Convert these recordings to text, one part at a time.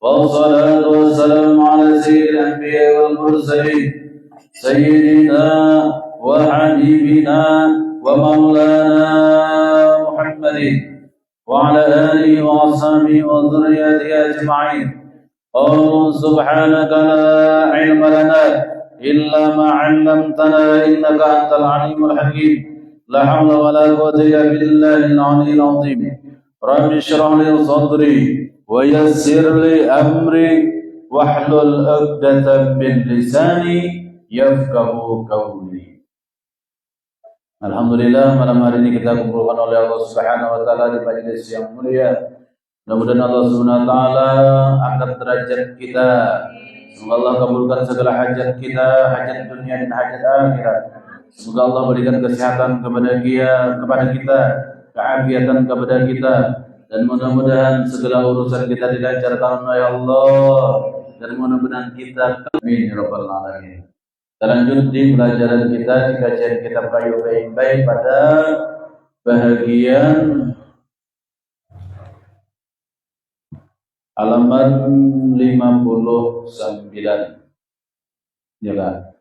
والصلاة والسلام على سيد الأنبياء والمرسلين سيدنا وحبيبنا ومولانا محمد وعلى آله وأصحابه وذريته أجمعين. قالوا سبحانك لا علم لنا إلا ما علمتنا إنك أنت العليم الحكيم. لا حول ولا قوة إلا بالله العلي العظيم. رب اشرح لي صدري ويسر لي أمري واحلل عقدة من لساني yafqahu qawli. Alhamdulillah, malam hari ini kita kumpulkan oleh Allah Subhanahu wa taala di majelis yang mulia. Mudah-mudahan Allah Subhanahu wa taala angkat derajat kita. Semoga Allah kabulkan segala hajat kita, hajat dunia dan hajat akhirat. Semoga Allah berikan kesehatan kepada kita, keafiatan kepada kita, dan mudah-mudahan segala urusan kita dilancarkan oleh Allah, dan mudah-mudahan kita amin ya rabbal alamin. Kita lanjut di pelajaran kita di kajian kitab Qayyum baik pada bahagian halaman 59. Ya kan?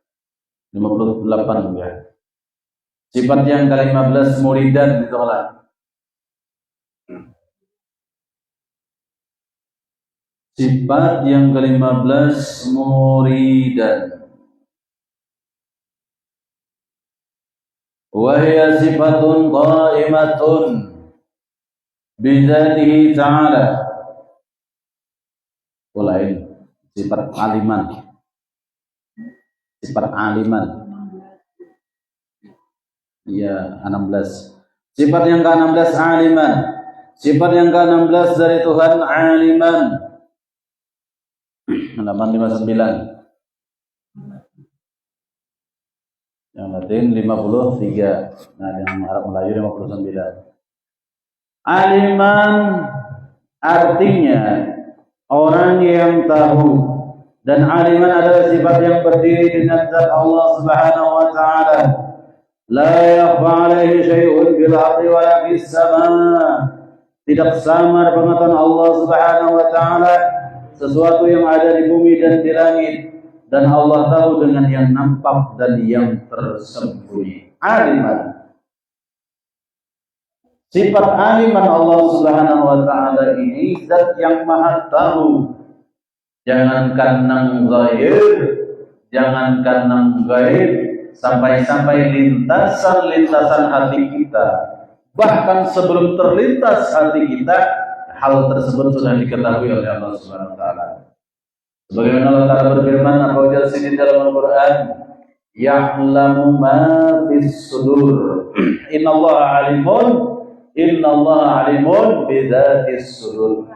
58 ya. Sifat yang ke-15 muridan ditolak. Sifat yang ke-15 muridan. Wahia sifatun qa'imatun bizatihi ta'ala. Mulai sifat aliman. Sifat aliman. Ya, 16. Sifat yang ke-16 aliman. Sifat yang ke-16 dari Tuhan aliman. Halaman 59. Yang Latin 53. Nah, yang Arab Melayu 59. Aliman artinya orang yang tahu, dan aliman adalah sifat yang berdiri dengan zat Allah Subhanahu wa taala. La yakhfa 'alaihi syai'un fil ardi wa la fis sama'. Tidak samar pengetahuan Allah Subhanahu wa taala sesuatu yang ada di bumi dan di langit. Dan Allah tahu dengan yang nampak dan yang tersembunyi. Aliman. Sifat aliman Allah Subhanahu wa taala ini zat yang maha tahu. Jangankan nang ghaib, sampai-sampai lintasan hati kita. Bahkan sebelum terlintas hati kita, hal tersebut sudah diketahui oleh Allah Subhanahu wa taala. Sebagaimana Allah Ta'ala berfirman apabila di dalam Al-Quran, ya'lamu ma fis sudur. Innallaha alimun bidzatis sudur.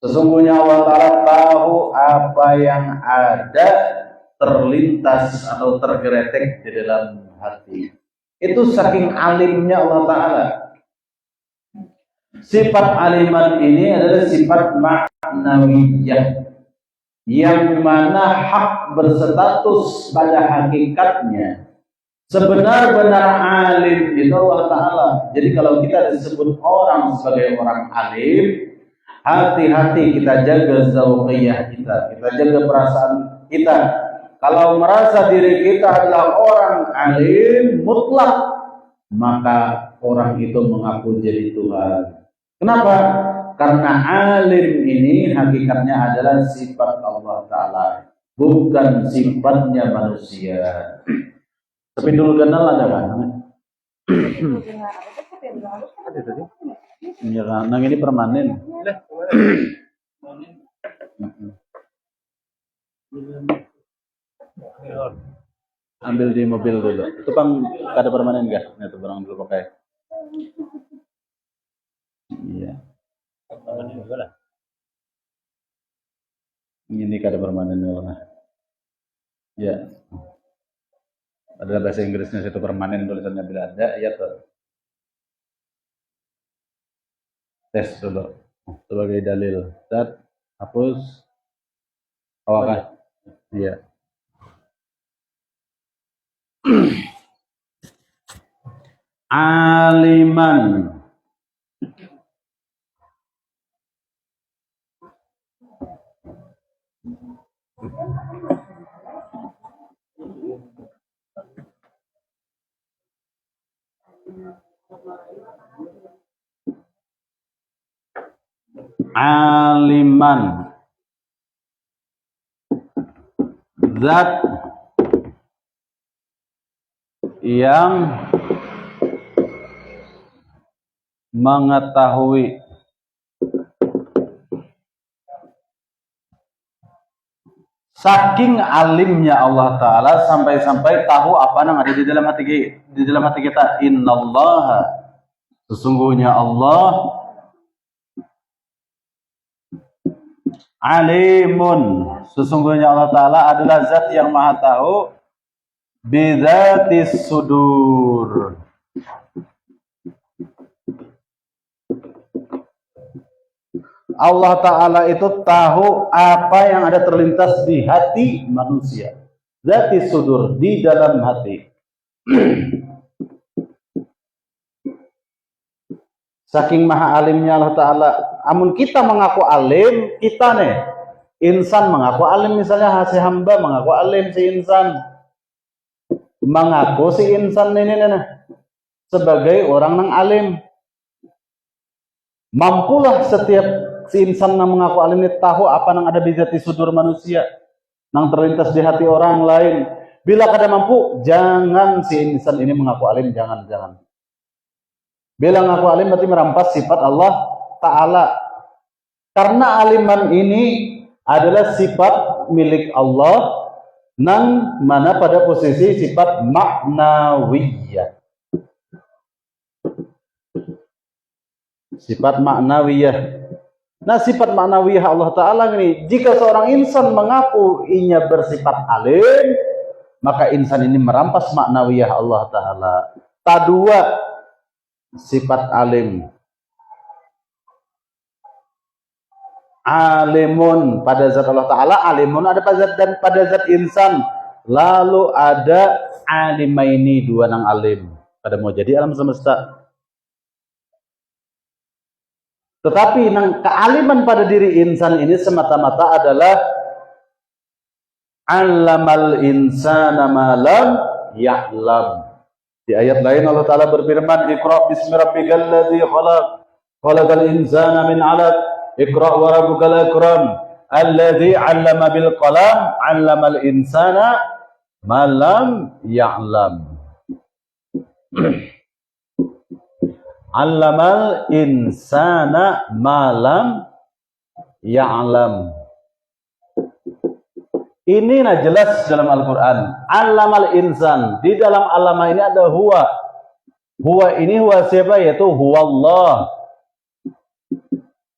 Sesungguhnya Allah Ta'ala tahu apa yang ada terlintas atau tergeletek di dalam hati. Itu saking alimnya Allah Ta'ala. Sifat aliman ini adalah sifat ma'nawiyah, yang mana hak berstatus pada hakikatnya. Sebenar-benar alim itu Allah Ta'ala. Jadi kalau kita disebut orang sebagai orang alim, hati-hati kita jaga zauqiyah kita jaga perasaan kita. Kalau merasa diri kita adalah orang alim mutlak, maka orang itu mengaku jadi Tuhan. Kenapa? Karena alim ini hakikatnya adalah sifat Allah Ta'ala, bukan sifatnya manusia. Tapi dulu kenal ada kan? Ada tadi. Ya, nang ini permanen. Ambil di mobil dulu. Itu kan ada permanen enggak? Itu barang dulu pakai. Iya. Ini kada permanen ya. Ada bahasa Inggrisnya situ permanen, tulisannya bila ada ya tuh. Tes dulu sebagai dalil. Tat hapus awakah? Iya. Aliman. aliman, zat yang mengetahui. Saking alimnya Allah Ta'ala sampai-sampai tahu apa yang ada di dalam hati kita. Innallaha, sesungguhnya Allah alimun, sesungguhnya Allah Ta'ala adalah zat yang maha tahu bidzatis sudur, Allah Ta'ala itu tahu apa yang ada terlintas di hati manusia. Zati sudur, di dalam hati. Saking maha alimnya Allah Ta'ala. Amun kita mengaku alim, kita nih, insan mengaku alim, misalnya si hamba mengaku alim, si insan mengaku si insan ini sebagai orang yang alim. Mampulah setiap si insan yang mengaku alim ini tahu apa yang ada di jati sudur manusia, yang terlintas di hati orang lain. Bila kada mampu, jangan si insan ini mengaku alim, jangan. Bila mengaku alim berarti merampas sifat Allah Ta'ala. Karena aliman ini adalah sifat milik Allah, nang mana pada posisi sifat maknawiyah. Sifat maknawiyah. Nah, sifat maknawiyah Allah Ta'ala ini, jika seorang insan mengaku inya bersifat alim, maka insan ini merampas maknawiyah Allah Ta'ala. Tadua sifat alim. Alimun pada zat Allah Ta'ala, alimun ada pada zat dan pada zat insan. Lalu ada alimaini, dua nang alim. Pada mau jadi alam semesta. Tetapi nang kealiman pada diri insan ini semata-mata adalah allamal insana ma lam ya'lam. Di ayat lain Allah Ta'ala berfirman, Iqra' bismi rabbikal ladzi khalaq, khalaqal insana min 'alaq, Iqra' wa rabbukal akram, alladzi 'allama bil qalam, 'allamal insana ma lam ya'lam. Allamal insana malam ya'lam. Ini jelas dalam Al-Quran. Allamal insan. Di dalam allama ini ada huwa. Huwa ini huwa siapa? Yaitu huwa Allah.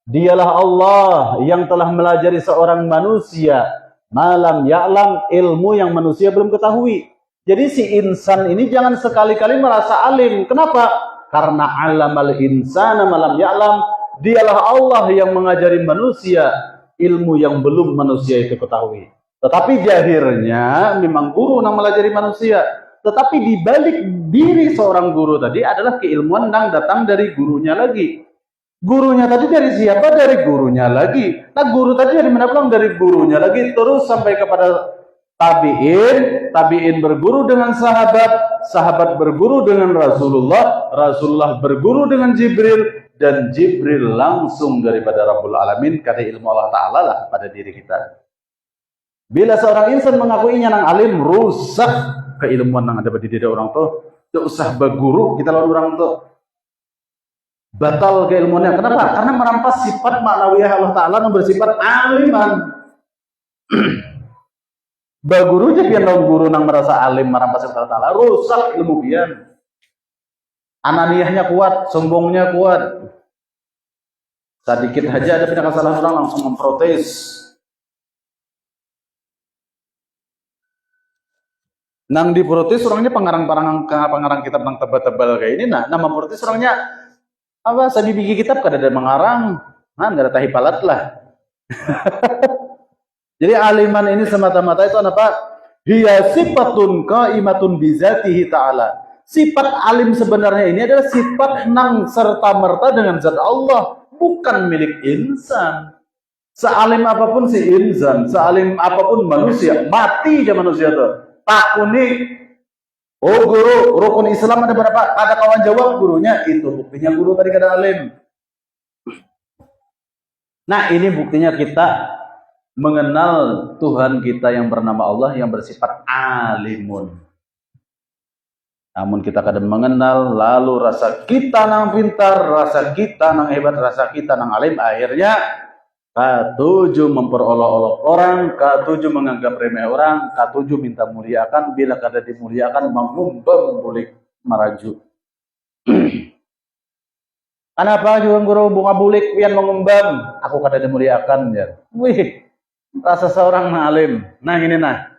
Dialah Allah yang telah melajari seorang manusia. Malam ya'lam, ilmu yang manusia belum ketahui. Jadi si insan ini jangan sekali-kali merasa alim. Kenapa? Karena allamal insana malam ya'lam, dialah Allah yang mengajari manusia ilmu yang belum manusia itu ketahui. Tetapi jahirnya memang guru yang melajari manusia. Tetapi di balik diri seorang guru tadi adalah keilmuan yang datang dari gurunya lagi. Gurunya tadi dari siapa? Dari gurunya lagi. Nah, guru tadi dari mana pulang? Dari gurunya lagi. Terus sampai kepada tabi'in, tabi'in berguru dengan sahabat, sahabat berguru dengan Rasulullah, Rasulullah berguru dengan Jibril, dan Jibril langsung daripada Rabbul Alamin, karena ilmu Allah Ta'ala lah pada diri kita. Bila seorang insan mengakuinya nang alim, rusak keilmuan yang ada pada diri orang tuh. Tidak usah berguru, kita lawan orang tuh. Batal keilmuannya. Kenapa? Karena merampas sifat maknawiyah Allah Ta'ala yang bersifat aliman. Baguru aja pian lawan guru nang merasa alim merampas Allah Ta'ala, rusak ilmu pian. Ananiyahnya kuat, sombongnya kuat. Sedikit aja ada pindah kesalahan orang langsung memprotes. Nang diprotes orangnya pengarang kitab nang tebal-tebal kayak ini, nah memprotes orangnya apa? Saya bikin kitab kada ada mengarang, nah nggak ada tahi palat lah. Jadi aliman ini semata-mata itu apa? Hiya sifatun qaimatun bizatihi ta'ala. Sifat alim sebenarnya ini adalah sifat nang serta merta dengan zat Allah, bukan milik insan. Sealim apapun si insan, sealim apapun manusia, mati aja manusia tuh. Takuni, oh guru, rukun Islam ada berapa? Ada kawan jawab gurunya, itu buktinya guru tadi kata alim. Nah ini buktinya kita mengenal Tuhan kita yang bernama Allah yang bersifat alimun. Namun kita kadang mengenal, lalu rasa kita nang pintar, rasa kita nang hebat, rasa kita nang alim, akhirnya katujuh memperolok-olok orang, katujuh menganggap remeh orang, katujuh minta muliakan, bila kada dimuliakan mengumbang bulik maraju. Kenapa juga guru bunga bulik pian mengumbang? Aku kada dimuliakan ya. Wih, rasa seorang alim. Nah ini nah.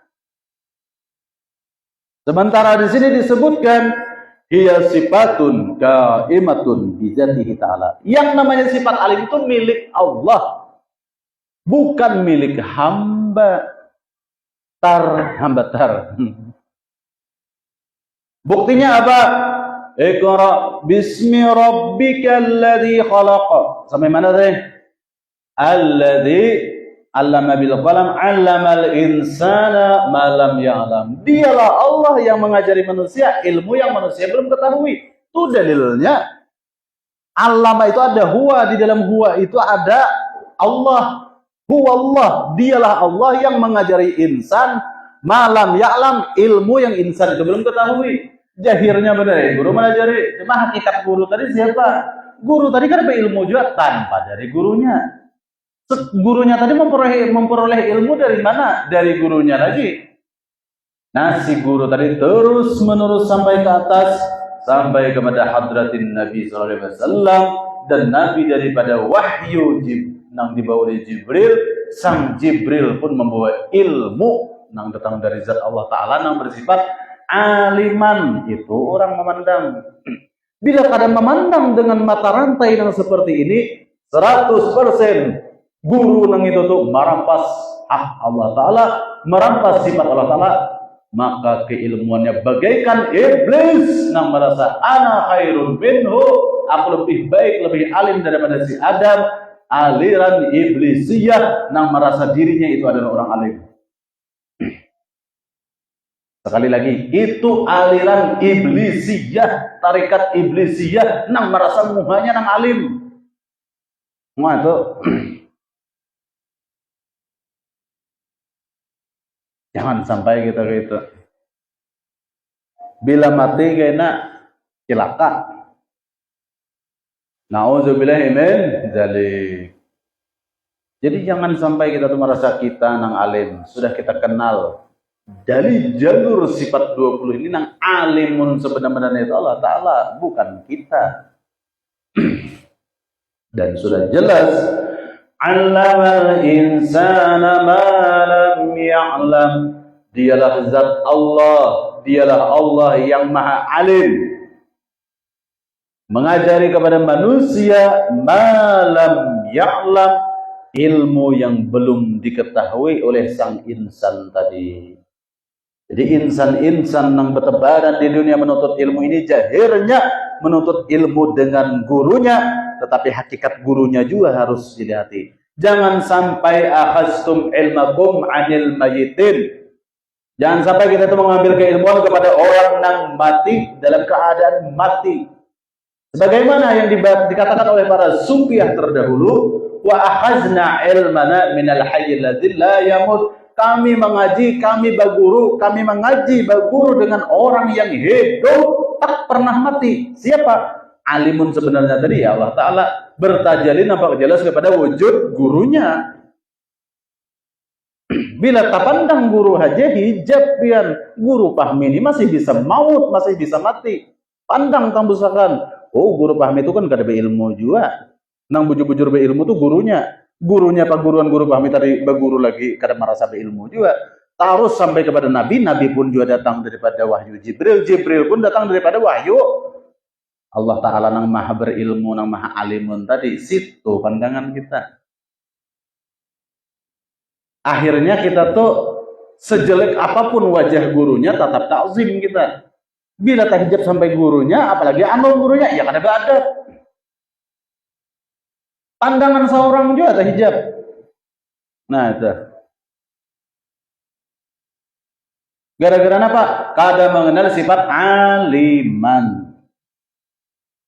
Sementara di sini disebutkan hiya sifatun qaimatun bi dzatihi ta'ala. Yang namanya sifat alim itu milik Allah. Bukan milik hamba. Hamba. Buktinya apa? Iqra bismi rabbikal ladzi khalaq. Sampai mana tadi? Alladzi 'allama bil qalam 'allamal insana ma lam ya'lam. Dialah Allah yang mengajari manusia ilmu yang manusia belum ketahui. Itu dalilnya. 'Allama itu ada huwa, di dalam huwa itu ada Allah. Huwa Allah, dialah Allah yang mengajari insan malam ya'lam, ilmu yang insan itu belum ketahui. Jahirnya benar ya, guru mengajari. Cuma hakikat guru tadi siapa? Guru tadi kan berilmu juga tanpa dari gurunya. Gurunya tadi memperoleh ilmu dari mana? Dari gurunya lagi. Nah si guru tadi terus menerus sampai ke atas, sampai kepada hadratin Nabi SAW, dan Nabi daripada wahyu nang dibawa oleh Jibril. Sang Jibril pun membawa ilmu nang datang dari zat Allah Ta'ala nang bersifat aliman. Itu orang memandang. Bila kadang memandang dengan mata rantai yang seperti ini, 100% guru nang itu tuh merampas hak Allah Ta'ala, merampas sifat Allah Ta'ala, maka keilmuannya bagaikan iblis nang merasa ana khairun minhu, aku lebih baik, lebih alim daripada si Adam. Aliran iblisiyah nang merasa dirinya itu adalah orang alim. Sekali lagi, itu aliran iblisiyah, tarikat iblisiyah nang merasa muhanya nang alim. Semua itu jangan sampai kita gitu. Bila mati kena celaka. Nauzubillahi min dzalik. Jadi jangan sampai kita tuh merasa kita nang alim, sudah kita kenal dari jalur sifat 20 ini nang alimun sebenarnya itu Allah Ta'ala, bukan kita. Dan sudah jelas 'allamal insana ma lam ya'lam. Dialah zat Allah, dialah Allah yang maha alim, mengajari kepada manusia malam ya'lam, ilmu yang belum diketahui oleh sang insan tadi. Jadi insan-insan yang bertebaran di dunia menuntut ilmu ini jahirnya menuntut ilmu dengan gurunya, tetapi hakikat gurunya juga harus dilihat. Jangan sampai akhastum ilmakum 'anil mayyitin. Jangan sampai kita itu mengambil keilmuan kepada orang yang mati dalam keadaan mati. Sebagaimana yang dikatakan oleh para sufiah terdahulu, wa akhazna ilmana minal hayyil ladzil la yamut. Kami mengaji, kami berguru, kami mengaji berguru dengan orang yang hidup tak pernah mati. Siapa? Alimun sebenarnya tadi ya Allah Ta'ala bertajalin nampak jelas kepada wujud gurunya. Bila tak pandang guru aja hijab pian, guru pahmi ini masih bisa maut, masih bisa mati. Pandang tambusakan. Oh, guru pahmi itu kan kada berilmu juga. Nang bujur-bujur berilmu tuh gurunya. Gurunya pak guruan guru pahmi tadi berguru lagi kada merasa berilmu juga. Terus sampai kepada Nabi, Nabi pun juga datang daripada wahyu Jibril, Jibril pun datang daripada wahyu Allah Ta'ala nang maha berilmu, nang maha alimun tadi. Situ pandangan kita. Akhirnya kita tuh sejelek apapun wajah gurunya tetap takzim kita. Bila tak hijab sampai gurunya, apalagi anu gurunya, ya kada beradab. Pandangan seorang juga tak hijab. Nah, itu. Gara-gara apa? Kada mengenal sifat aliman.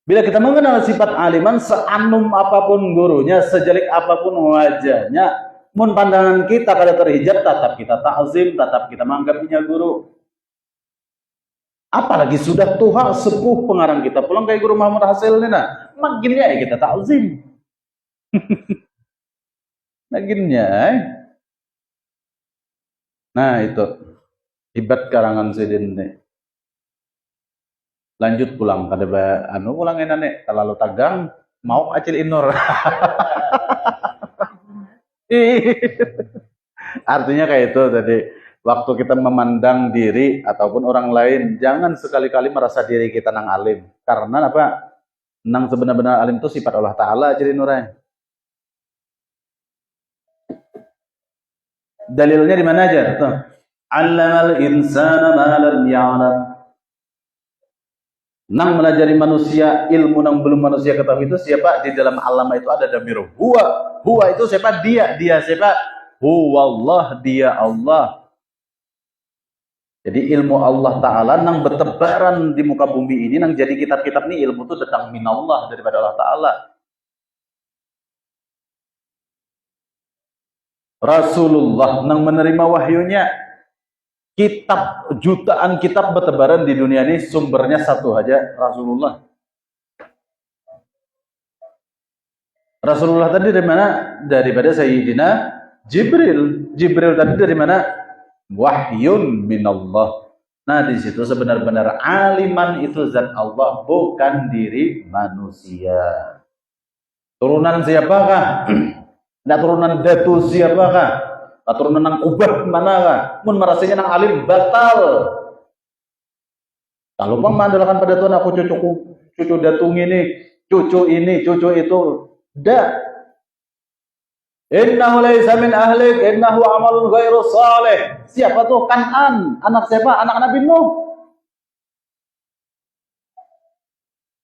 Bila kita mengenal sifat aliman, seanum apapun gurunya, sejelik apapun wajahnya, mun pandangan kita kada terhijab, tetap kita ta'zim, tetap kita menganggapnya guru. Apalagi sudah tua sepuh pengarang kita pulang kayak Guru Muhammad Hasil ini, nah makinnya ya kita ta'zim. Makinnya. Nah itu hebat karangan Sidin nih. Lanjut pulang kada pulang enak nih terlalu tagang mau acil inur. Artinya kayak itu tadi, waktu kita memandang diri ataupun orang lain, jangan sekali-kali merasa diri kita nang alim. Karena apa? Nang sebenar-benar alim itu sifat Allah Ta'ala acil inurai. Dalilnya di mana aja? Tuh. 'Allamal insana ma lam ya'lam. Nang melajari manusia ilmu nang belum manusia ketahui itu siapa? Di dalam alam itu ada damir huwa itu siapa? Dia siapa? Huwallah, dia Allah. Jadi ilmu Allah Ta'ala nang bertebaran di muka bumi ini, nang jadi kitab-kitab ini ilmu itu datang minallah, daripada Allah Ta'ala. Rasulullah nang menerima wahyunya, kitab, jutaan kitab bertebaran di dunia ini, sumbernya satu aja, Rasulullah. Rasulullah tadi dari mana? Daripada Sayyidina Jibril. Jibril tadi dari mana? Wahyun minallah. Nah di situ sebenar-benar aliman itu zat Allah, bukan diri manusia. Turunan siapakah? Nah turunan datu siapakah? Turunan nang ubah manakah? Mun merasanya nang alim batal. Kalau bang mandalakan pada Tuhan aku cucu datung ini, cucu itu, dah. Innahu laysa min ahlik, innahu amalun ghairu salih. Siapa tuh? Kan'an. Anak siapa? Anak Nabi Nuh.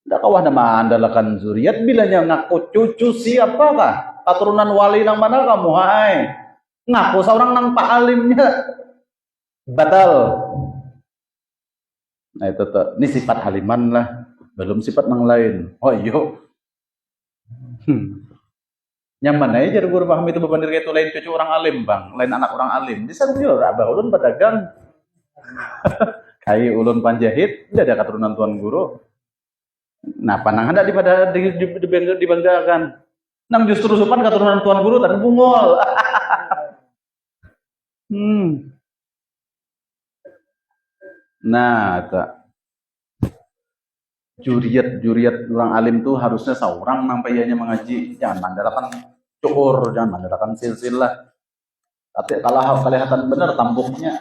Dah kawah nama andalakan zuriat bilanya ngaku cucu siapakah? Keturunan wali nang mana kamu? Hai. Ngaku seorang nang pak alimnya batal. Nah itu tuh, ini sifat aliman lah, belum sifat nang lain. Oh iyo, nyaman aja jadi guru paham itu beban diri itu lain cucu orang alim bang, lain anak orang alim. Di sana juga abah ulun pedagang, kayak ulun panjahit, tidak ada keturunan tuan guru. Nah panang ada dibanggakan, nang justru sopan keturunan tuan guru dan bungol. Nah, juriat orang alim tuh harusnya seorang nampainya mengaji, jangan mandalakan cukur, jangan mandalakan silsilah. Tapi kalau kelihatan benar tampuknya.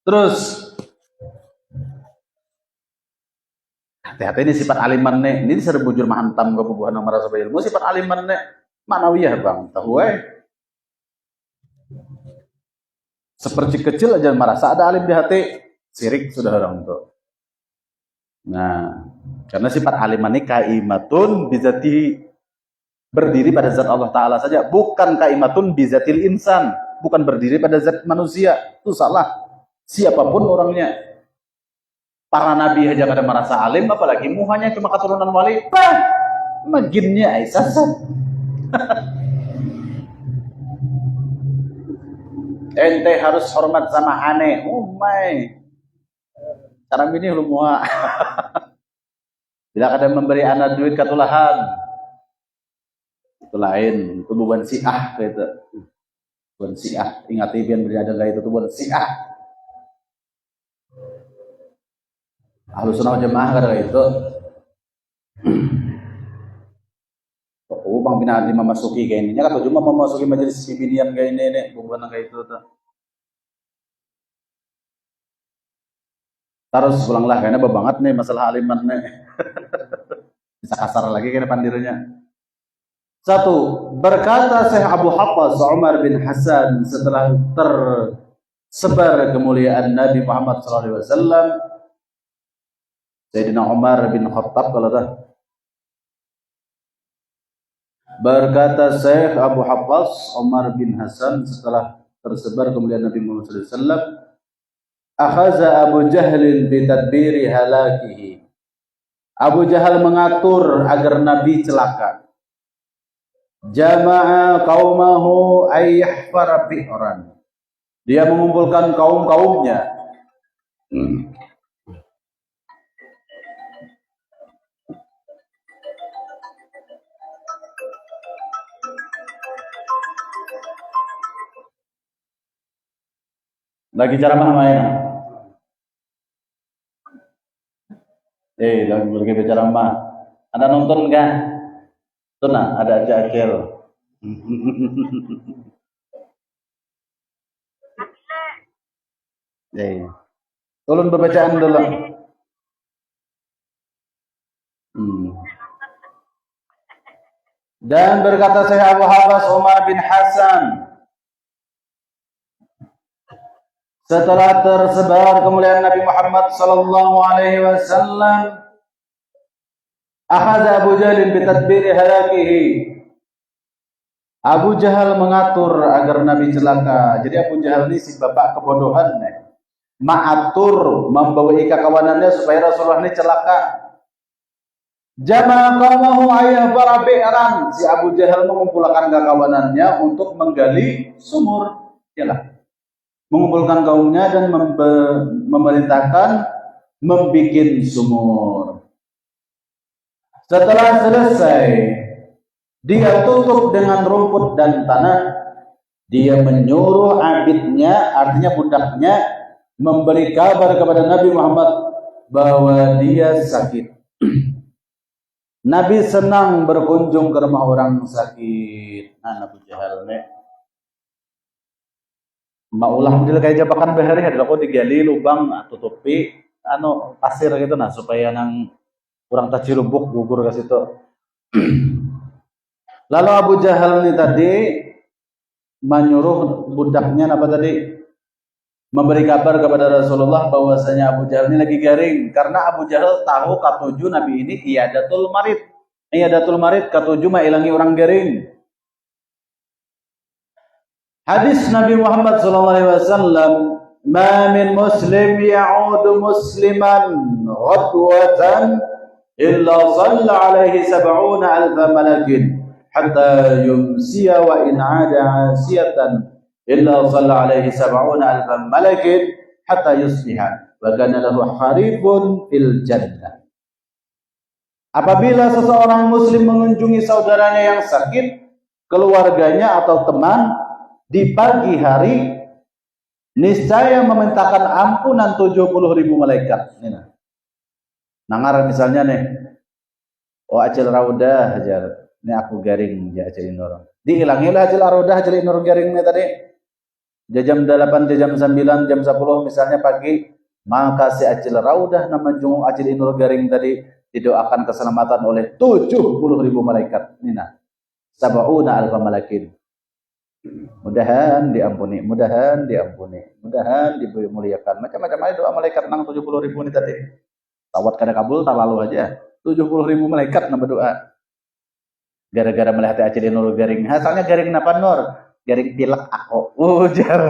Terus hati-hati ini sifat aliman nih, ini disebut bujur mahantam kebubuhan yang merasa ilmu, sifat aliman nih manawiyah bang, tahu seperti kecil aja merasa ada alim di hati, sirik sudah orang tuh. Nah, karena sifat aliman ini kaimatun bizati, berdiri pada zat Allah Ta'ala saja, bukan kaimatun bizatil insan, bukan berdiri pada zat manusia. Itu salah. Siapapun orangnya. Para nabi aja kada merasa alim, apalagi muhanya cuma keturunan wali. Maginnya sesat. Ente harus hormat sama aneh. Oh my. Cara ini lu muha. Bila kada memberi anak duit katulahan. Itu lain, itu bukan siah gitu. Bukan siah. Ingat biar beri ada itu bukan siah. Ahlus sunnah jemaah kada itu. Bang binaan di memasuki kayak ini, kan cuma memasuki majelis pimpinan kayak ini, bukan kayak itu tuh. Terus pulanglah kayaknya banget nih masalah aliman nih. Bisa kasar lagi kayaknya pandirnya. Satu, berkata Syekh Abu Hafs Umar bin Hasan setelah tersebar kemuliaan Nabi Muhammad SAW, Sayyidina Umar bin Khattab kalau dah, Berkata Syekh Abu Hafs Umar bin Hasan setelah tersebar kemuliaan Nabi Muhammad SAW, akhaza Abu Jahlin bitadbiri halakihi. Abu Jahal mengatur agar Nabi celaka. Jama'a qaumahu ayyahfara bi'ran. Dia mengumpulkan kaum-kaumnya. Lagi ceramah main. Lagi berceramah. Ada nonton enggak? Tuna, ada aja akhir. Tolong bacaan dulu. Dan berkata saya Abu Hafs Umar bin Hasan, setelah tersebar kemuliaan Nabi Muhammad sallallahu alaihi wasallam, akhadha Abu Jahal bitadbiri halakihi. Abu Jahal mengatur agar Nabi celaka. Jadi Abu Jahal ini si bapak kebodohan, mengatur membawa kawanannya supaya Rasulullah ini celaka. Jama'a qaumahu ayyahfara bi'ran. Si Abu Jahal mengumpulkan kawanannya untuk menggali sumur. Yalah. Mengumpulkan kaumnya dan memerintahkan membuat sumur. Setelah selesai, dia tutup dengan rumput dan tanah. Dia menyuruh abidnya, artinya budaknya, memberi kabar kepada Nabi Muhammad bahwa dia sakit. Nabi senang berkunjung ke rumah orang sakit. Abu Jahal maulah model kayak jabakan behari adalah kok digali lubang tutupi pasir gitu supaya nang kurang taji lubuk gugur ke situ. Lalu Abu Jahal ini tadi menyuruh budaknya memberi kabar kepada Rasulullah bahwasanya Abu Jahal ini lagi garing, karena Abu Jahal tahu katuju Nabi ini iyadatul marid katuju mah ilangi orang garing. Hadis Nabi Muhammad SAW, ma min muslim ya'udu musliman ghadwatan illa shalla alaihi 70 alfa malakin hatta yumsiya wa in 'ada 'asiyatan illa shalla alaihi 70 alfa malakin hatta yusbiha wa kana lahu haribun fil jannah. Apabila seseorang muslim mengunjungi saudaranya yang sakit, keluarganya atau teman di pagi hari, niscaya memintakan ampunan 70.000 malaikat. Nangar misalnya acil raudah hajar, aku garing ya acil inur. Dihilangilah acil raudah acil inur garing tadi. Jam 8, jam 9, jam 10 misalnya pagi, maka si acil raudah nama jungung acil inur garing tadi didoakan keselamatan oleh 70.000 malaikat. Sab'una alfa malakin. Mudahan diampuni, mudahan dimuliakan. Macam-macam aja doa malaikat nang 70.000 ini tadi. Tawat kada kabul tak lalu aja. 70.000 malaikat nang berdoa. Gara-gara melihat acil nur garing. Asalnya garing napa nur? Garing pilek aku. Ujar.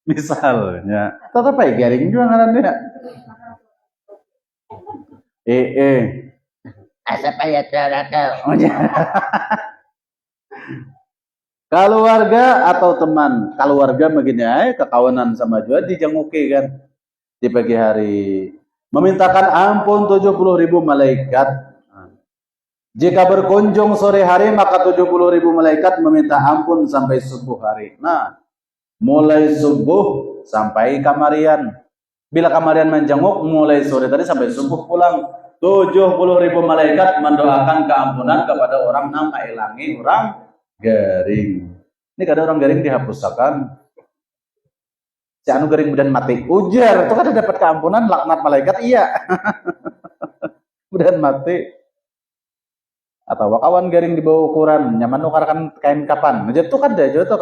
Misalnya, tetap aja garing juga ngarannya. Asap ayat keluarga atau teman, keluarga begini kekawanan sama juga dijenguki kan di pagi hari, memintakan ampun 70.000 malaikat. Jika berkunjung sore hari maka 70.000 malaikat meminta ampun sampai subuh hari. Mulai subuh sampai kamarian. Bila kamarian menjenguk mulai sore tadi sampai subuh pulang. 70.000 malaikat mendoakan keampunan kepada orang nama ilangi orang garing. Ini kadang orang garing dihapuskan. Si anu garing mudah mati. Ujar, itu kan dapat keampunan laknat malaikat iya. Mudah mati. Atau kawan garing di bawah ukuran, nyaman nukarkan kain kapan. Jadi itu kan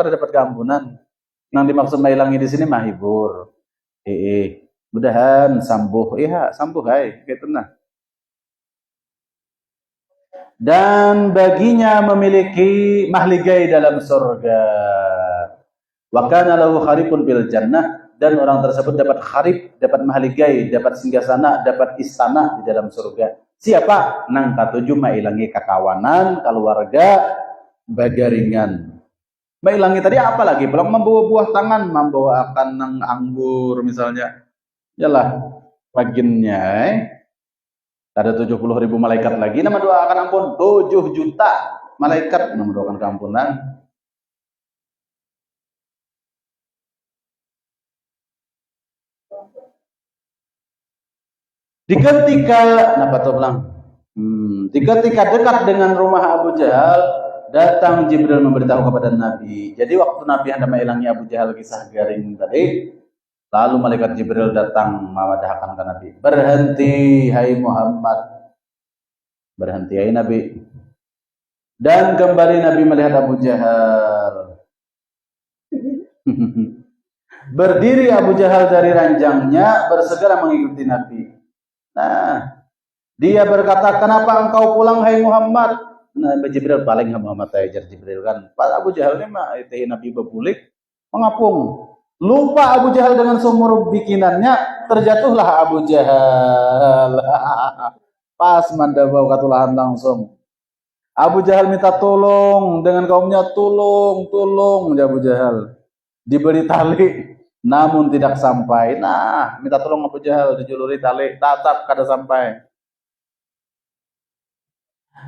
dapat keampunan. Nang dimaksud mailangi di sini mah hibur. Mudahan sambuh, iya sambuh hai, gitu nah. Dan baginya memiliki mahligai dalam surga. Wa kana lahu kharifun bil jannah, dan orang tersebut dapat kharif, dapat mahligai, dapat singgasana, dapat istana di dalam surga. Siapa? Nang katujuh mailangi kakawanan, keluarga, bagaringan. Mailangi tadi apa lagi? Belum membawa buah tangan, membawa akan nang anggur misalnya. Yalah, baginnya ada 70.000 malaikat lagi nama doakan ampun 7 juta malaikat mendoakan keampunan. Di ketika kenapa tuh bilang? Di ketika dekat dengan rumah Abu Jahal, datang Jibril memberitahu kepada Nabi. Jadi waktu Nabi hendak mengilangi Abu Jahal kisah garing tadi, lalu malaikat Jibril datang memadahkan ke Nabi. Berhenti hai Muhammad. Berhenti hai Nabi. Dan kembali Nabi melihat Abu Jahal. Berdiri Abu Jahal dari ranjangnya, bersegera mengikuti Nabi. Nah, dia berkata, kenapa engkau pulang hai Muhammad? Nah, Jibril paling Muhammad ajar Jibril kan. Pak Abu Jahal ini mah Nabi bebulik mengapung. Lupa Abu Jahal dengan sumur bikinannya, terjatuhlah Abu Jahal. Pas manda bau katulahan langsung. Abu Jahal minta tolong dengan kaumnya, tolong ya Abu Jahal. Diberi tali, namun tidak sampai. Nah, minta tolong Abu Jahal, dijuluri tali, tatap kada sampai.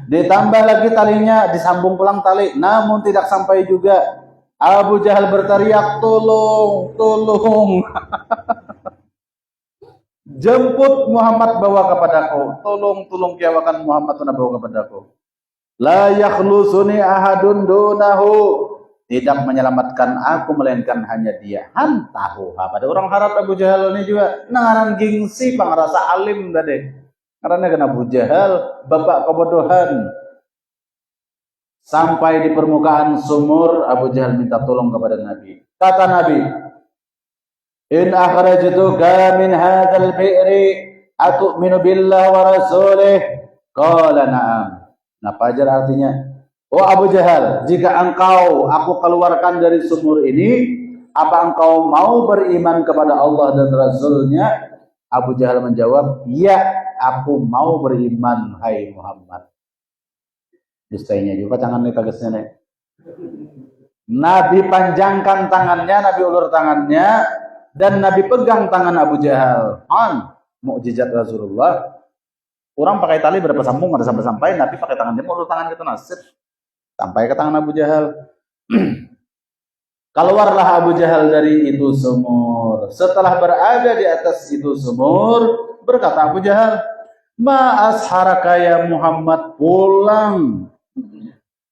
Ditambah lagi talinya, disambung pulang tali, namun tidak sampai juga. Abu Jahal berteriak, tolong. Jemput Muhammad bawa kepadaku. Tolong kiawakan Muhammad bawa kepadaku. La yakhlusuni ahadun dunahu. Tidak menyelamatkan aku melainkan hanya dia. Hantahu. Pada orang harap Abu Jahal ini juga nangaran gengsi pangrasa alim tadi. Karena kena Abu Jahal bapak kebodohan. Sampai di permukaan sumur, Abu Jahal minta tolong kepada Nabi. Kata Nabi, in akhrajtuka min hadzal bi'ri atu'minu billah wa rasulih? Qala na'am. Nah, pajar artinya, oh Abu Jahal, jika engkau aku keluarkan dari sumur ini, apa engkau mau beriman kepada Allah dan Rasulnya? Abu Jahal menjawab, ya, aku mau beriman, hai Muhammad. Dustainya juga tangannya kagesnya nih. Nabi panjangkan tangannya, Nabi ulur tangannya, dan Nabi pegang tangan Abu Jahal. Mukjizat Rasulullah. Orang pakai tali berapa sambung ada sampai-sampai, Nabi pakai tangan dia ulur tangan gitu nasib. Sampai ke tangan Abu Jahal. Keluarlah Abu Jahal dari itu sumur. Setelah berada di atas itu sumur, berkata Abu Jahal, ma asharaka ya Muhammad, pulang.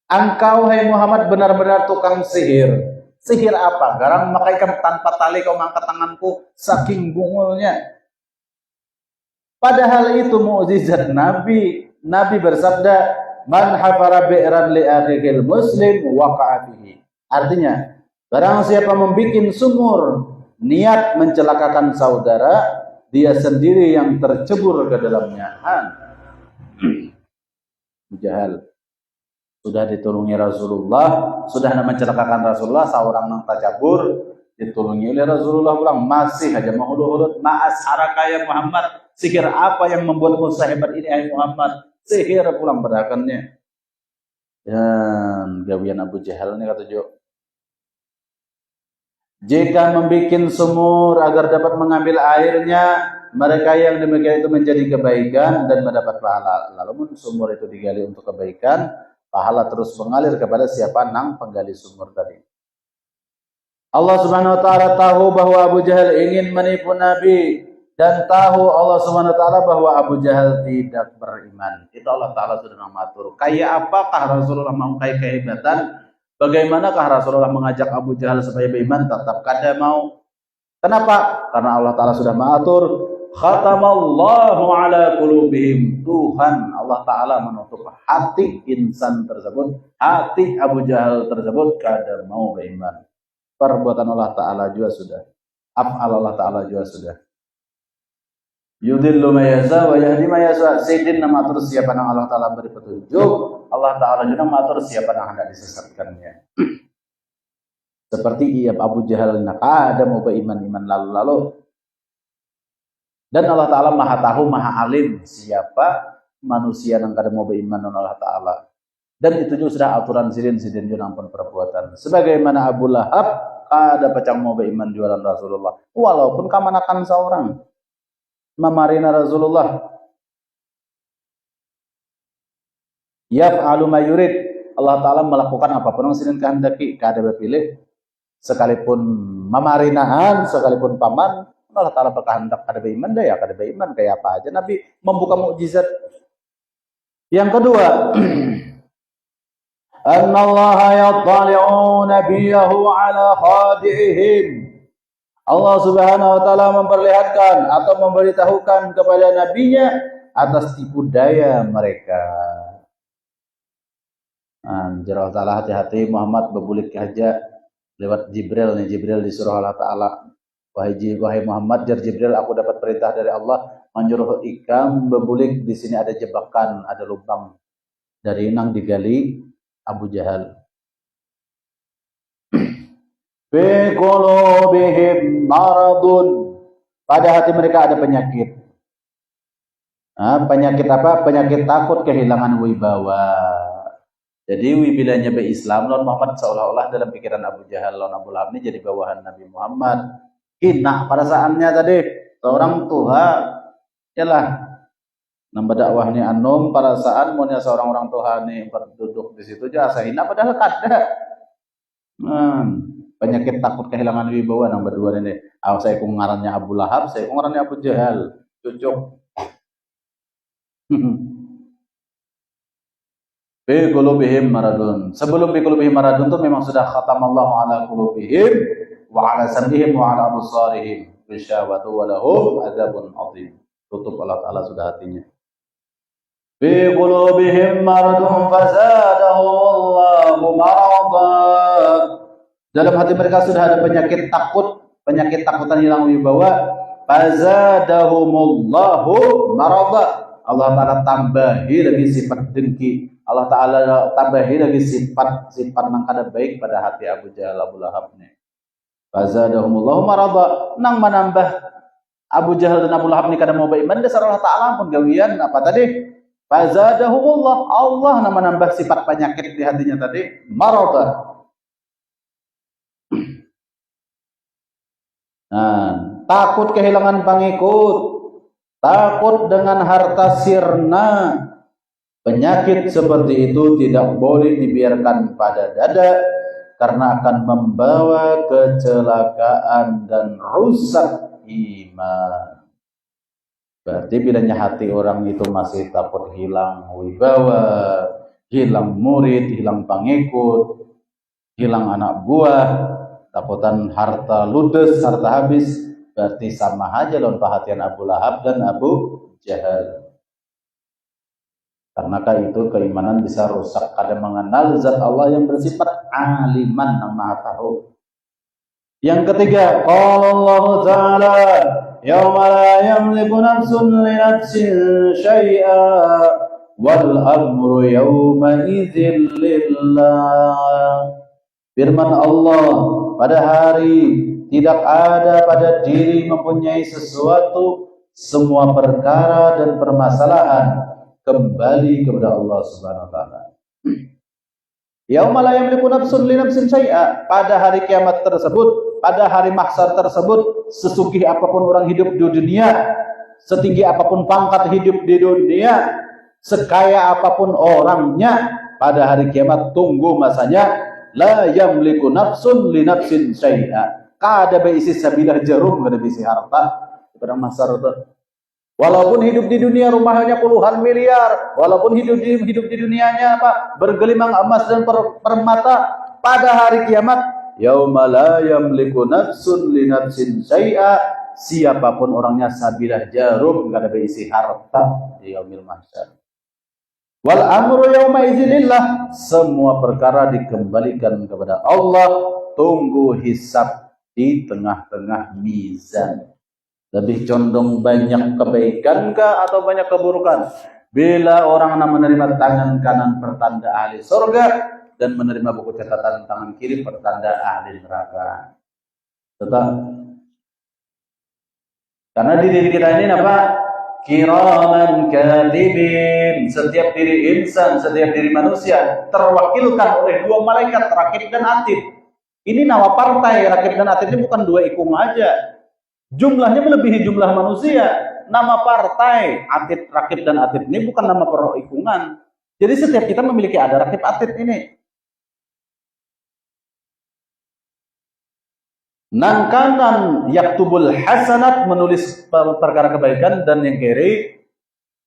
Engkau hai Muhammad benar-benar tukang sihir. Sihir apa? Garang makaikan tanpa tali kau mengangkat tanganku, saking bungulnya. Padahal itu mukjizat Nabi. Nabi bersabda, man hafara bi'ran li akhil muslim waqa'a fihi. Artinya, barang siapa membuat sumur niat mencelakakan saudara, dia sendiri yang tercebur ke dalamnya. Abu Jahal sudah ditolongi Rasulullah, sudah mencelakakan Rasulullah, seorang nang tajabur ditolongi oleh Rasulullah, pulang masih aja menghulur-hulur, ma'as harakaya Muhammad, sihir apa yang membuatmu sehebat ini hai Muhammad? Sihir pulang berakannya. Dan gawian Abu Jahal ini kata Jo, jika membuat sumur agar dapat mengambil airnya, mereka yang demikian itu menjadi kebaikan dan mendapat pahala. Lalu sumur itu digali untuk kebaikan, pahala terus mengalir kepada siapa nang penggali sumur tadi. Allah Subhanahu wa taala tahu bahwa Abu Jahal ingin menipu Nabi, dan tahu Allah Subhanahu wa taala bahwa Abu Jahal tidak beriman. Itu Allah taala sudah mengatur. Kayak apakah Rasulullah mau kayak kehebatan? Bagaimanakah Rasulullah mengajak Abu Jahal supaya beriman? Tetap kada mau. Kenapa? Karena Allah taala sudah mengatur. Khatamallahu ala qulubihim. Tuhan Allah taala menutup hati insan tersebut, hati Abu Jahal tersebut kada mau beriman. Perbuatan Allah taala juga sudah, af'al Allah taala juga sudah. Yudhillu may yasha wa yahdi may yasha. Sayyidin matur siapa nang Allah taala beri petunjuk, Allah taala juga matur siapa nang hendak disesatkannya. Seperti Abu Jahal nak ada mau beriman-iman lalu-lalu. Dan Allah taala Maha tahu, Maha alim siapa manusia yang kada mau beriman dengan Allah taala. Dan itu juga sudah aturan sidin juga ampun perbuatan. Sebagaimana Abu Lahab ada pacang mau beriman jualan Rasulullah. Walaupun kamanakan seorang memarina Rasulullah. Yaf'alu ma yurid. Allah taala melakukan apapun yang sidin kehendaki, kada berpilih. Sekalipun memarinaan, sekalipun paman, Allah taala berkehendak kada beriman daya, kada beriman kayak apa aja Nabi membuka mukjizat. Yang kedua, annallaha yattali'u nabiyahu ala khadi'ihim. Allah Subhanahu wa taala memperlihatkan atau memberitahukan kepada nabinya atas tipu daya mereka. Anjir Allah taala hati-hati Muhammad bebulik aja lewat Jibril nih. Jibril disuruh Allah taala, wahai Muhammad, jar Jibril, aku dapat perintah dari Allah menyuruh ikam bebulik, di sini ada jebakan, ada lubang dari nang digali Abu Jahal. Fi qulubihim maradun, pada hati mereka ada penyakit. Penyakit apa? Penyakit takut kehilangan wibawa. Jadi wibilanya be Islam lawan Muhammad seolah-olah dalam pikiran Abu Jahal lawan Abu Lahab ini jadi bawahan Nabi Muhammad. Hina perasaannya tadi seorang Tuhan ialah nambah dakwahnya anum perasaan maunya seorang orang Tuhan nih berduduk di situ jasa hina padahal kada. Penyakit takut kehilangan wibawa nambah dua ini. Saya ngarannya Abu Lahab, saya ngarannya Abu Jahal. Cocok. Bi qulubihim maradun. Sebelum bi qulubihim maradun itu memang sudah khatamallahu ala qulubihim wa ala sam'ihim wa ala absarihim bisyawatu wa lahum adzabun adzim. Tutup Allah taala sudah hatinya. Bi qulubihim maradun fazadahumullahu maradan. Dalam hati mereka sudah ada penyakit takut, penyakit takutan hilang wibawa. Fazadahumullahu maradan. Allah taala tambahi lagi sifat dengki. Allah taala tambahi lagi sifat yang kada baik pada hati Abu Jahal, Abu Lahab nih. Fazadahumullahu marada, nang menambah Abu Jahal dan Abu Lahab nih kada mau beriman, dasar Allah taala pun gawian apa tadi? Fazadahumullah, Allah nang menambah sifat penyakit di hatinya tadi, marada. Takut kehilangan pengikut, takut dengan harta sirna. Penyakit seperti itu tidak boleh dibiarkan pada dada karena akan membawa kecelakaan dan rusak iman. Berarti bilanya hati orang itu masih takut hilang wibawa, hilang murid, hilang pengikut, hilang anak buah, takutan harta ludes, harta habis, berarti sama aja lawan perhatian Abu Lahab dan Abu Jahal. Karena itu keimanan bisa rusak kada mengenal zat Allah yang bersifat aliman yang maha tahu. Yang ketiga, qala Allah Ta'ala, yauma la yamliku nafsun li nafsin syai'a wal amru yauma idzin lillah. Firman Allah, pada hari tidak ada pada diri mempunyai sesuatu, semua perkara dan permasalahan kembali kepada Allah Subhanahu wa taala. Yauma la yamliku nafsun li nafsin syai'a, pada hari kiamat tersebut, pada hari mahsyar tersebut, sesugih apapun orang hidup di dunia, setinggi apapun pangkat hidup di dunia, sekaya apapun orangnya, pada hari kiamat tunggu masanya, la yamliku nafsun li nafsin syai'a. Kada beisi sabilah jarum, kada beisi harta pada mahsyar itu. Walaupun hidup di dunia rumahnya puluhan miliar, walaupun hidup di dunianya bergelimang emas dan permata, pada hari kiamat yauma la yamliku nafsun li nafsin syai'a, siapapun orangnya sabilah jarum, enggak ada berisi harta di yaumil mahsyar. Wal amru yauma idzilillah, semua perkara dikembalikan kepada Allah, tunggu hisab di tengah-tengah mizan. Lebih condong banyak kebaikan kah atau banyak keburukan? Bila orang menerima tangan kanan pertanda ahli surga dan menerima buku catatan tangan kiri pertanda ahli neraka. Tetap. Karena di diri kita ini apa? Kiraman katibin. Setiap diri insan, setiap diri manusia terwakilkan oleh dua malaikat, rakib dan atid. Ini nama partai rakib dan atid ini bukan dua ikung aja. Jumlahnya melebihi jumlah manusia. Nama partai atid, rakib dan atid ini bukan nama perikungan. Jadi setiap kita memiliki ada rakib atid ini. Nan kanan yaktubul hasanat menulis perkara kebaikan dan yang kiri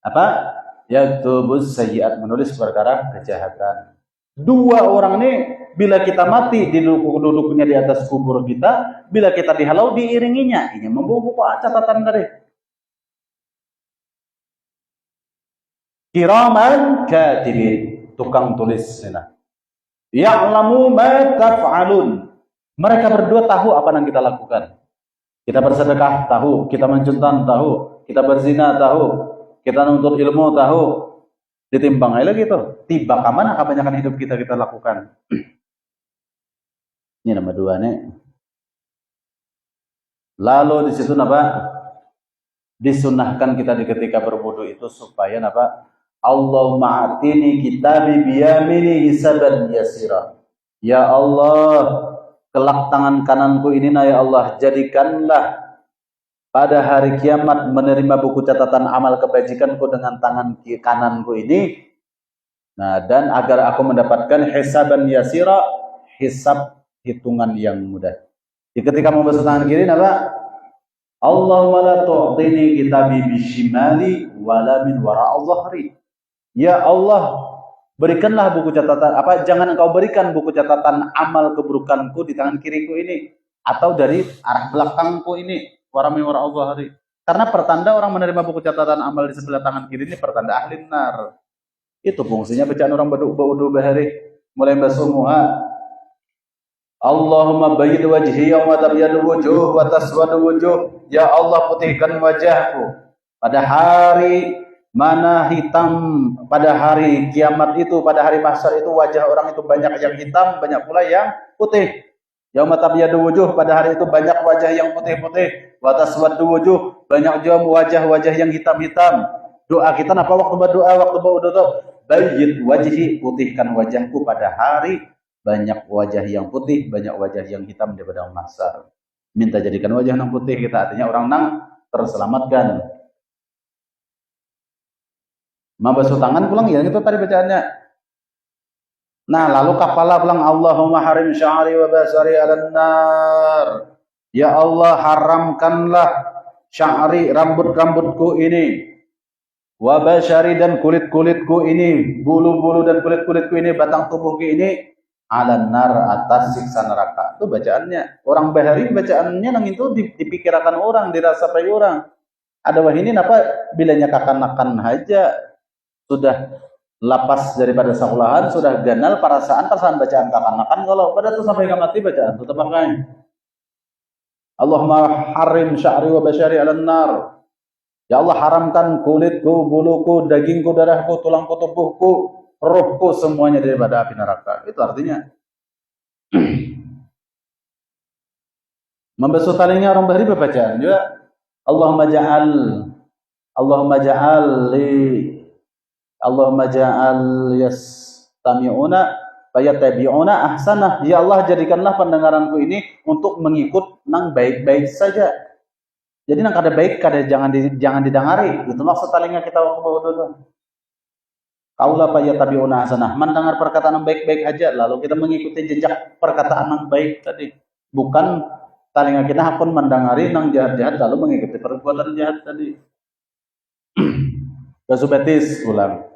apa? Yaktubus sayyiat menulis perkara kejahatan. Dua orang ini bila kita mati duduknya di atas kubur kita, bila kita dihalau diiringinya, ini membawa buku catatan dari kiraman katibin, tukang tulis. Ya'lamu ma taf'alun. Mereka berdua tahu apa yang kita lakukan. Kita bersedekah tahu, kita mencuntan tahu, kita berzina tahu, kita nuntut ilmu tahu. Ditimbang aja gitu. Tiba ke mana kebanyakan hidup kita lakukan. Ini nomor dua nih. Lalu di situ apa? Disunahkan kita di ketika berwudu itu supaya apa? Allahumma atini kitabi biyamini hisaban yasira. Ya Allah, kelak tangan kananku ini ya Allah, jadikanlah pada hari kiamat menerima buku catatan amal kebajikanku dengan tangan kananku ini. Nah, dan agar aku mendapatkan hisaban yasira, hisab hitungan yang mudah. Di ketika membasuh tangan kiri apa? Allahumma la tu'tini kitabi bishimali wala min wara'al dhahri. Ya Allah, berikanlah buku catatan jangan engkau berikan buku catatan amal keburukanku di tangan kiriku ini atau dari arah belakangku ini. Warami wara'al dhahri. Karena pertanda orang menerima buku catatan amal di sebelah tangan kiri ini pertanda ahli nar. Itu fungsinya bacaan orang berwudu bahari mulai basuh muha. Allahumma bayyid wajhi yawma tabyadu wujuh wa taswadu wujuh. Ya Allah, putihkan wajahku pada hari mana hitam, pada hari kiamat itu, pada hari mahsyar itu wajah orang itu banyak yang hitam, banyak pula yang putih. Yauma tabyadu wujuh, pada hari itu banyak wajah yang putih-putih, wa taswaddu wujuh, banyak juga wajah-wajah yang hitam-hitam. Doa kita apa waktu berdoa, waktu berwudu? Bayyid wajhi, putihkan wajahku pada hari banyak wajah yang putih, banyak wajah yang hitam di padang mahsyar. Minta jadikan wajah yang putih kita, artinya orang nang terselamatkan. Membasuh tangan pulang ya itu tadi bacaannya. Nah, lalu kafala pulang Allahumma harim sya'ri wa basari 'alan nar. Ya Allah, haramkanlah sya'ri, rambut-rambutku ini, wa basari dan kulit-kulitku ini, bulu-bulu dan kulit-kulitku ini, batang tubuhku ini, 'alan nar, atas siksa neraka. Itu bacaannya. Orang bahari bacaannya nang itu dipikirkan orang, dirasakan orang. Ada wahini apa bilanya kakanakan aja sudah lapas daripada sakulahan, sudah ganal perasaan bacaan kakanakan kalau pada itu sampai mati bacaan tetap pakai. Allahumma harim sya'ri wa basyari 'alan nar. Ya Allah, haramkan kulitku, buluku, dagingku, darahku, tulangku, tubuhku, ruhku semuanya daripada api neraka. Itu artinya membasuh talingnya orang bahari bacaan juga. Allahumma ja'al yastami'una fayatabi'una ahsanah. Ya Allah, jadikanlah pendengaranku ini untuk mengikut nang baik-baik saja. Jadi nang kada baik kada jangan didengari. Itu maksud talingnya kita waktu itu. Kaula fayatabi'una ahsanah. Mendengar perkataan yang baik-baik aja lalu kita mengikuti jejak perkataan yang baik tadi. Bukan talinga kita pun mendengari nang jahat-jahat lalu mengikuti perbuatan jahat tadi. Basubatis ulang.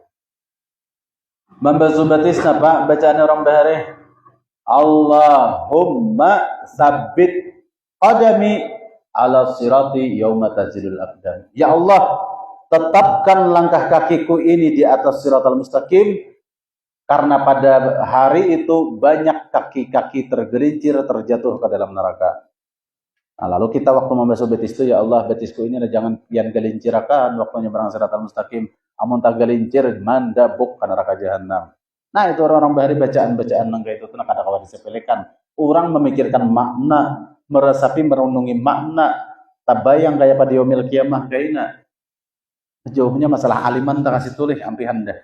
Membasubatis apa bacaan orang bahari? Allahumma sabbit qadami ala sirati yauma tazilul aqdam. Ya Allah, tetapkan langkah kakiku ini di atas siratal mustaqim karena pada hari itu banyak kaki-kaki tergelincir terjatuh ke dalam neraka. Nah, lalu kita waktu membasuh betis itu, ya Allah, betisku ini jangan pian galincirakan waktunya berang siratal mustaqim. Amun tak galincir mandabuk ke neraka jahanam. Nah, itu orang-orang bahari bacaan-bacaan nangka itu tuh kada kawan disepelekan. Orang memikirkan makna, meresapi merenungi makna, tabayang kayak pada yaumil kiamah kayaknya. Jauhnya masalah aliman tak kasih tulis ampihan dah.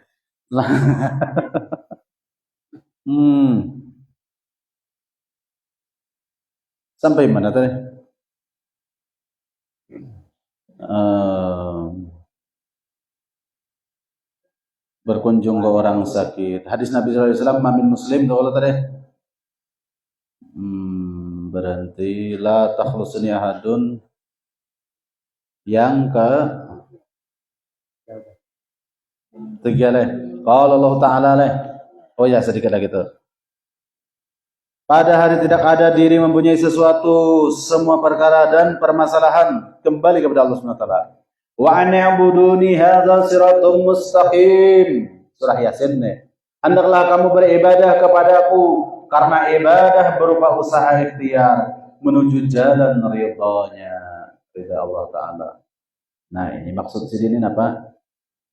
Sampai mana tadi? Berkunjung ke orang sakit. Hadis Nabi SAW, mamin muslim kalau tadi. Berhenti. La takhlusuni ahadun. Yang ke tiga leh. Kalau Allah Ta'ala leh. Oh ya, sedikit lagi tuh. Pada hari tidak ada diri mempunyai sesuatu, semua perkara dan permasalahan kembali kepada Allah SWT. Wa an'buduni hadza siratun mustaqim. Surah Yasin nih. Hendaklah kamu beribadah kepadaku karena ibadah berupa usaha ikhtiar menuju jalan ridha-Nya, ridha Allah Ta'ala. Nah, ini maksud sini apa?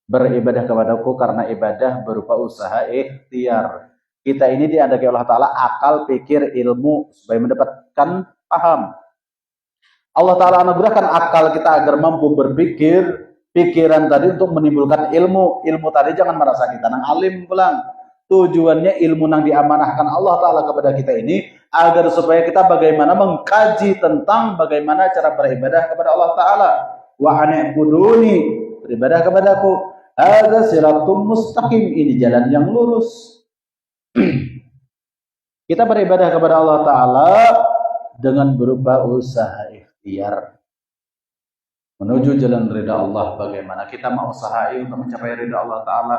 Beribadah kepadaku karena ibadah berupa usaha ikhtiar. Kita ini diandalkan Allah Ta'ala akal, pikir, ilmu supaya mendapatkan paham. Allah Ta'ala anugerahkan akal kita agar mampu berpikir, pikiran tadi untuk menimbulkan ilmu. Ilmu tadi jangan merasa kita nang alim pulang. Tujuannya ilmu nang diamanahkan Allah Ta'ala kepada kita ini agar supaya kita bagaimana mengkaji tentang bagaimana cara beribadah kepada Allah Ta'ala. Wa an'buduni, beribadah kepadaku. Hadza siratum mustaqim, ini jalan yang lurus. Kita beribadah kepada Allah Ta'ala dengan berupa usaha ikhtiar menuju jalan ridha Allah. Bagaimana kita mau usahain untuk mencapai ridha Allah Ta'ala?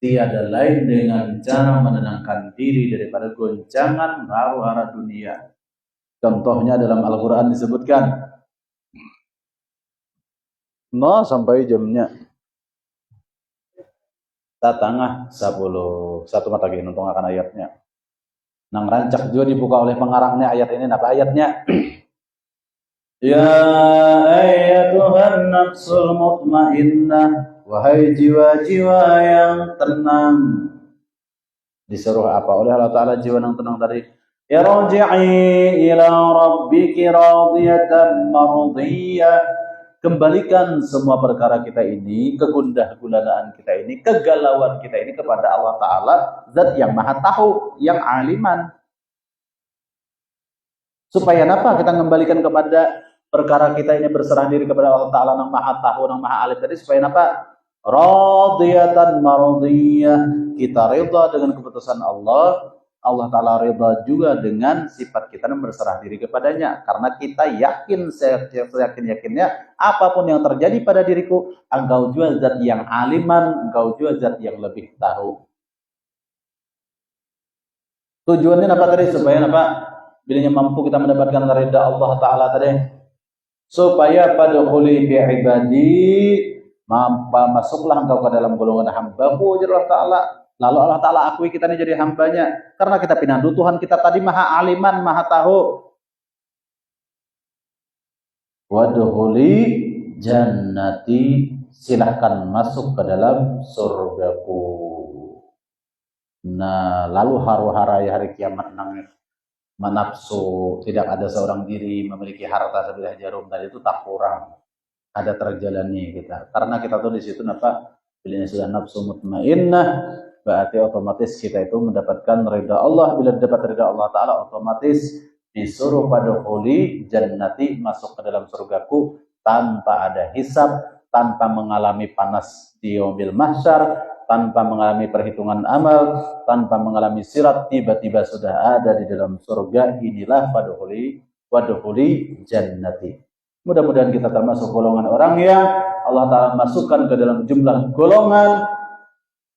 Tiada lain dengan cara menenangkan diri daripada goncangan hara-hara dunia. Contohnya dalam Al-Quran disebutkan, sampai jamnya tatangah 10 satu mata gini untung akan ayatnya. Nang rancak juga dibuka oleh pengarangnya ayat ini. Apa ayatnya? Ya ayyatuhan nafsul mutmainnah, wahai jiwa-jiwa yang tenang. Disuruh apa oleh Allah Ta'ala jiwa yang tenang tadi? Irji'i ila rabbiki radiyatan mardiyah. Kembalikan semua perkara kita ini, kegundah gulanaan kita ini, kegalauan kita ini kepada Allah Ta'ala, zat yang maha tahu, yang aliman. Supaya apa? Kita kembalikan kepada perkara kita ini, berserah diri kepada Allah Ta'ala yang maha tahu, yang maha alim tadi. Supaya apa? Radiyatan mardiyah. Kita ridha dengan keputusan Allah. Allah Ta'ala ridha juga dengan sifat kita yang berserah diri kepadanya. Karena kita yakin, yakin-yakinnya, apapun yang terjadi pada diriku, engkau juga zat yang aliman, engkau juga zat yang lebih tahu. Tujuannya apa tadi? Supaya apa? Bilanya mampu kita mendapatkan ridha Allah Ta'ala tadi. Supaya padkhuli fi ibadi, masuklah engkau ke dalam golongan hamba-Ku, Allah Ta'ala. Lalu Allah Ta'ala akui kita ini jadi hambanya. Karena kita pinandu Tuhan kita tadi maha aliman, maha tahu. Wadkhuli jannati, silahkan masuk ke dalam surgaku. Nah, lalu haru-hara hari kiamat nang menafsu, tidak ada seorang diri memiliki harta sebilah jarum tadi itu tak kurang. Ada terjalani kita. Karena kita tuh di situ apa? Bila sudah nafsu mutmainnah, berarti otomatis kita itu mendapatkan ridha Allah. Bila dapat ridha Allah Ta'ala, otomatis disuruh padkhuli jannati, masuk ke dalam surgaku tanpa ada hisab, tanpa mengalami panas di yaumil mahsyar, tanpa mengalami perhitungan amal, tanpa mengalami sirat, tiba-tiba sudah ada di dalam surga. Inilah padkhuli jannati. Mudah-mudahan kita termasuk golongan orang yang Allah Ta'ala masukkan ke dalam jumlah golongan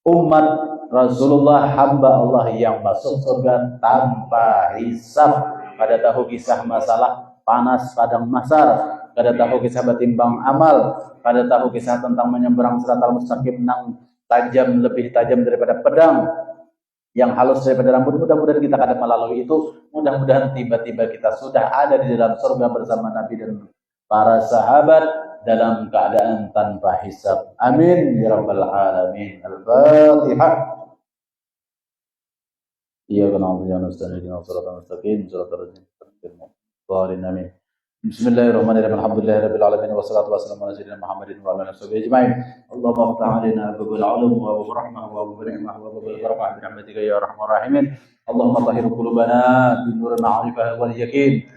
umat Rasulullah, hamba Allah yang masuk surga tanpa hisab. Pada tahu kisah masalah panas padang mahsyar, pada tahu kisah batimbang amal, pada tahu kisah tentang menyeberang siratal mustaqim nang tajam, lebih tajam daripada pedang, yang halus daripada rambut, mudah-mudahan kita akan melalui itu. Mudah-mudahan tiba-tiba kita sudah ada di dalam surga bersama Nabi dan para sahabat dalam keadaan tanpa hisab. Amin ya rabbal alamin. Al-Fatihah. Iyyaka na'budu wa iyyaka nasta'in ihdinas siratal mustaqim siratal ladzina an'amta alaihim. Bismillahirrahmanirrahim. Alhamdulillahirabbil alamin wassalatu wassalamu ala sayyidina Muhammadin wa ala alihi wasallam ajma'in. Allahumma iftah 'alaina abwaabal 'ulum wa abwaabal rahmah wa abwaabal ni'mah wa abwaabal barakah bi rahmatika ya arhamar rahimin. Allahumma tahhir qulubana bin nuril ma'rifah wal yaqin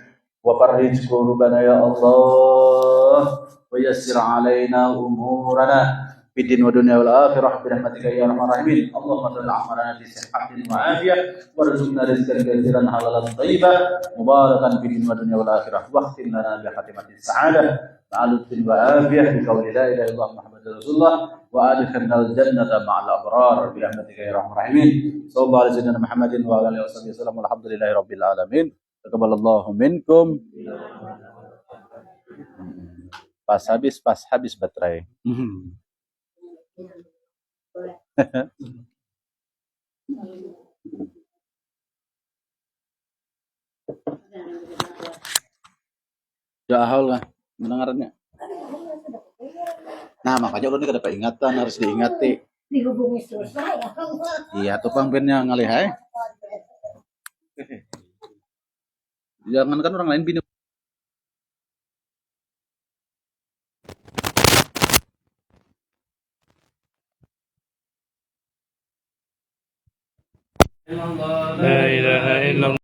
wa farrij qulubana ya Allah wa yassir 'alaina umurana في الدين والدنيا والآخرة برحمتك يا أرحم الراحمين. اللهم اجعل أعمالنا في صحة وعافية وارزقنا رزقا كثيرا حلالا طيبا مباركا في الدين والدنيا والآخرة واختم لنا بخاتمة السعادة مع لطف وعافية بقول لا إله إلا الله محمد رسول الله وأدخلنا الجنة مع الأبرار برحمتك يا أرحم الراحمين. صلى الله على سيدنا محمد وعلى آله وصحبه وسلم والحمد لله رب العالمين. تقبل الله منكم. Pas habis baterai. Ya haul lah mendengarnya. Nah makanya lu nih kada peringatan harus diingati. Dihubungi selesai ya. Iya tukang bandnya ngalih hai. Jangan kan orang lain bini. لا إله إلا الله